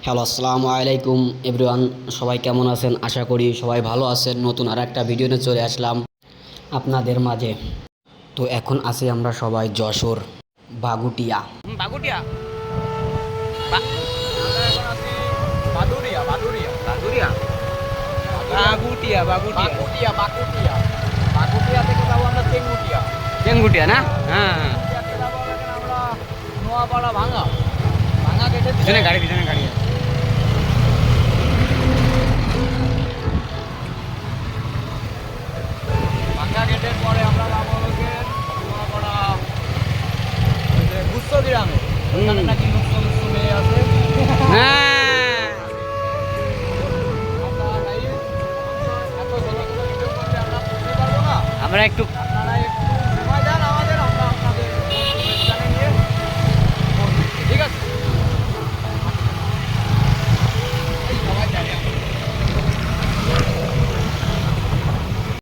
Hello, আসসালামু আলাইকুম everyone. সবাই কেমন আছেন? আশা করি সবাই ভালো আছেন। নতুন আর একটা ভিডিও নিয়ে চলে আসলাম আপনাদের মাঝে। তো এখন আছি আমরা সবাই যশোর বাগুটিয়া। বাগুটিয়া বা- বাদুরিয়া বাদুরিয়া বাদুরিয়া বাগুটিয়া বাগুটিয়া বাগুটিয়া বাগুটিয়া বাগুটিয়া থেকে যাবো আমরা চেঙ্গুটিয়া চেঙ্গুটিয়া না? হ্যাঁ, চেঙ্গুটিয়া থেকে যাবো এখানে আমরা নোয়াপাড়া ভাঙা ভাঙা গেটের পিছনে গাড়ি আছে। ভাঙা গেটের পরে আমরা যাবো হচ্ছে নোয়াপাড়া ওই যে গুচ্ছ গ্রামে ওখানে নাকি লুচ্ছ লুচ্ছ মেয়ে আছে। হ্যাঁ, আমরা এত ছোট ছোট ভিডিও করলে আমরা বুঝতে পারবো না। আমরা একটু